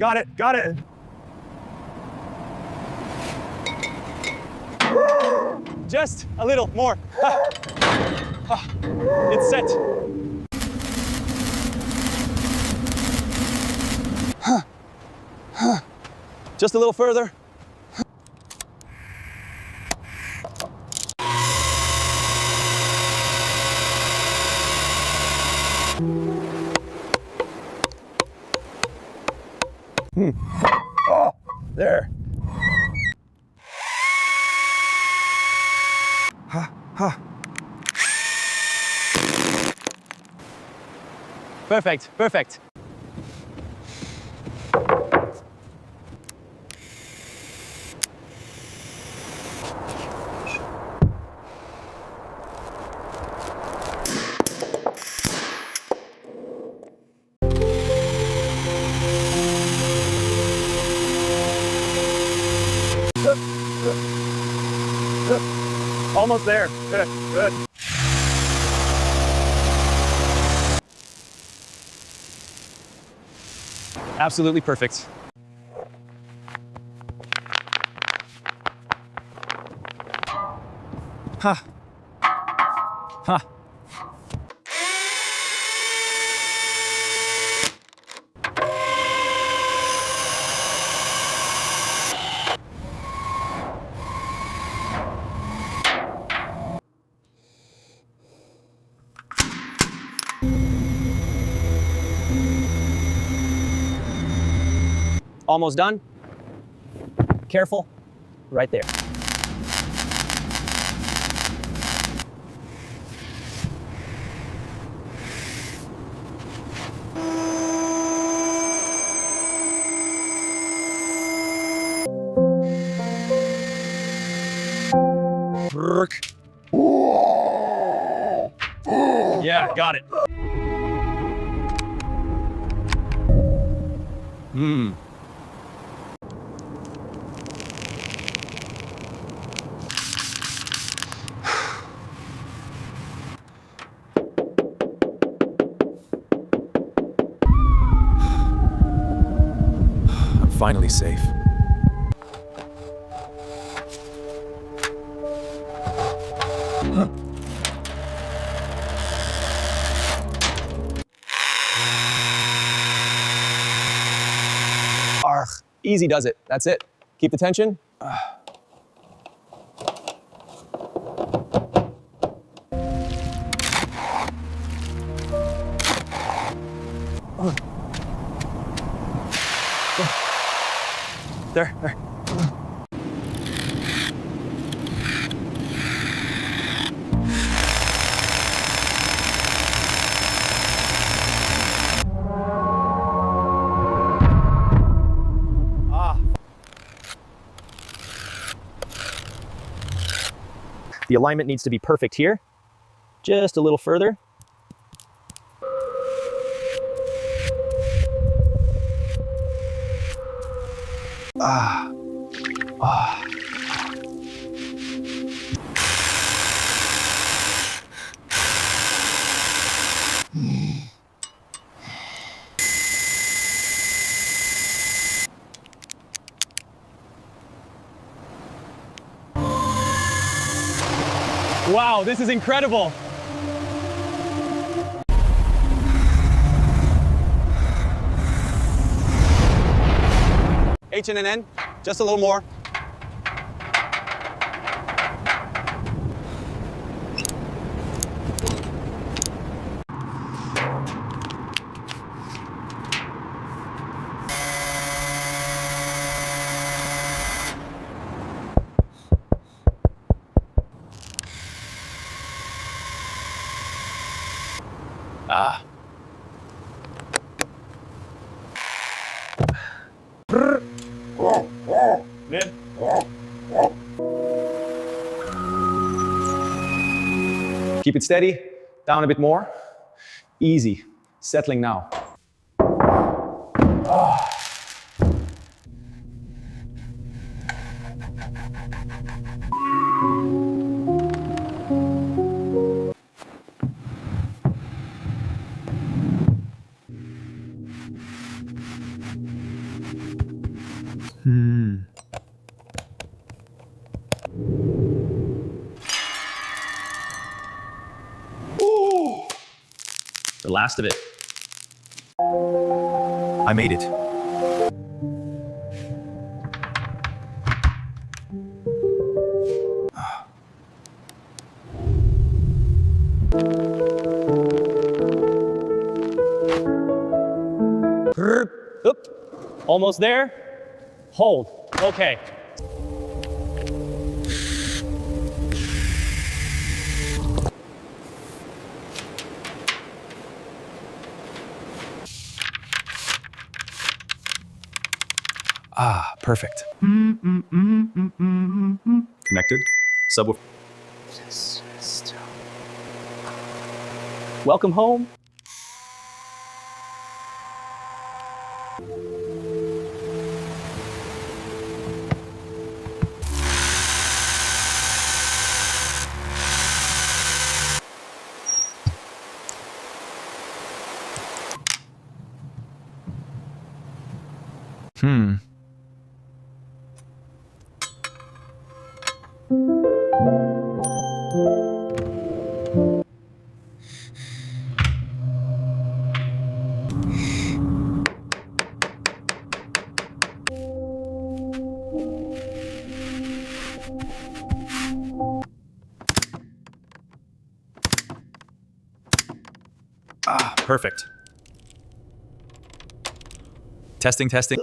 got it, got it. Just a little more. It's set. Just a little further. Oh, there. Perfect, perfect. Almost there. Good, good. Absolutely perfect. Ha. Ha. Almost done. Careful, right there. Yeah, got it. I'm finally safe. Easy does it. That's it. Keep the tension. There, there. The alignment needs to be perfect here. Just a little further. Wow, this is incredible. H and an N, just a little more. Mid. Keep it steady, down a bit more. Easy, settling now. Ooh. The last of it. I made it. Oop. Almost there. Hold. Okay. Ah, perfect. Connected. Subwoofer. Welcome home. Ah, perfect. Testing, testing.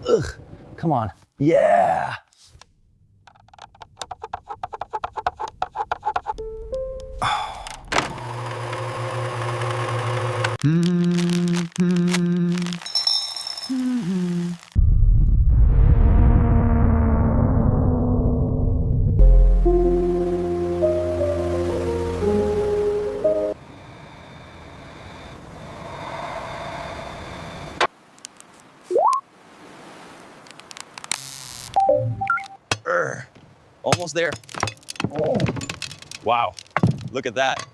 Ugh. Come on. Yeah. Almost there. Oh. Wow, look at that.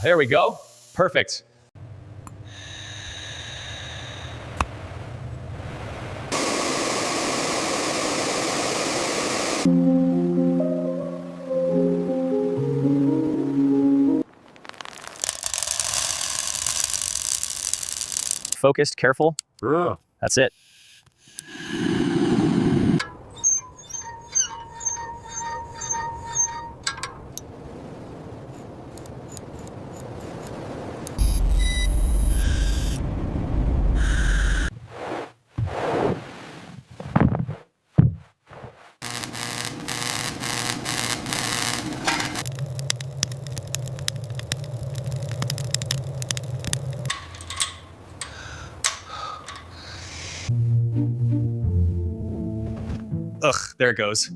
There we go. Perfect. Focused, careful. That's it. Ugh, there it goes.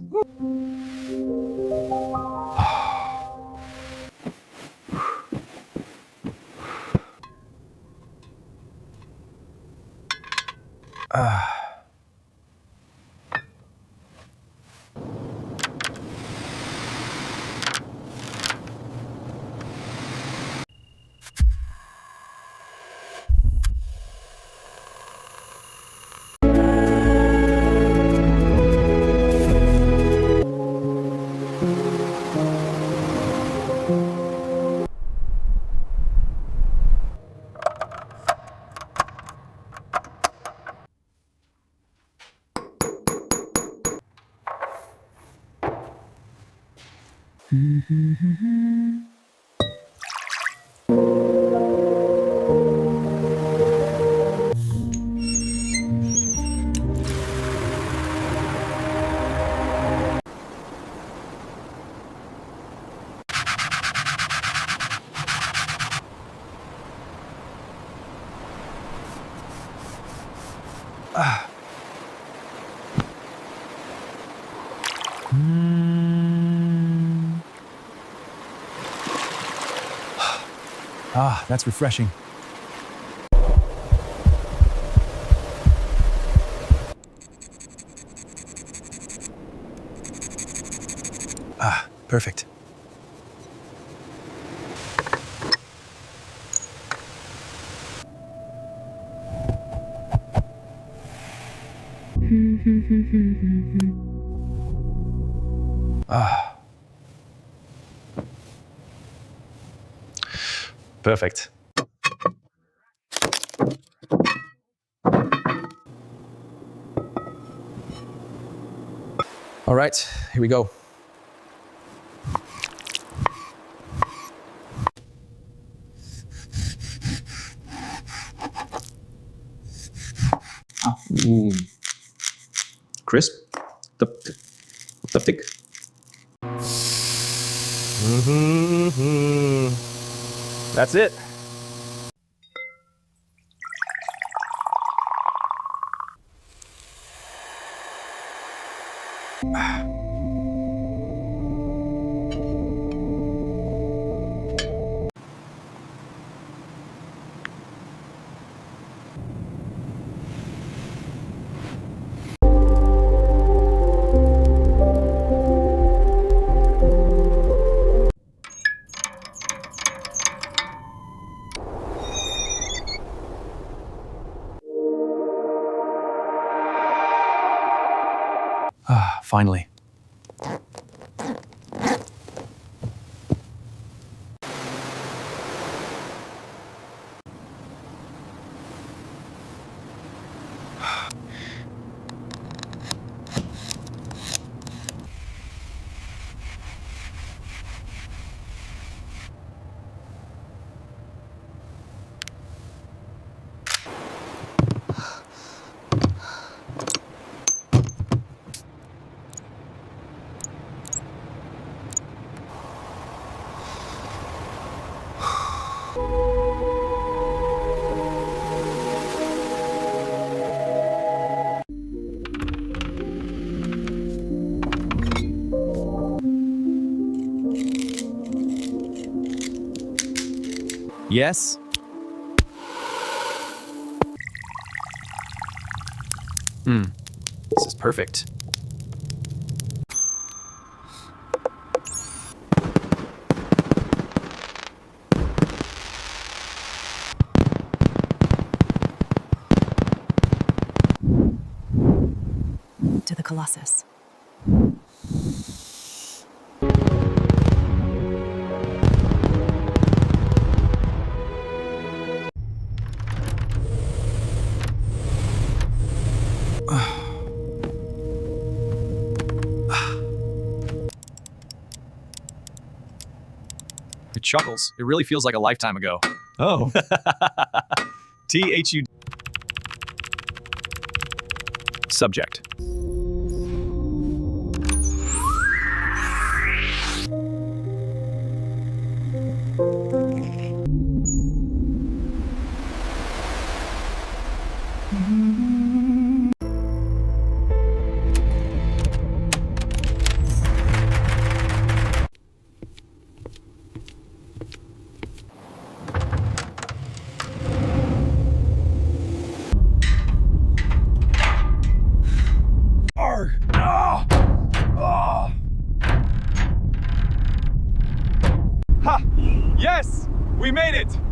Ah, that's refreshing. Ah, perfect. Perfect. All right, here we go. Crisp. Thick. That's it. Finally. Yes? This is perfect. To the Colossus. It chuckles. It really feels like a lifetime ago. Oh. THU. Subject. Ha! Yes! We made it!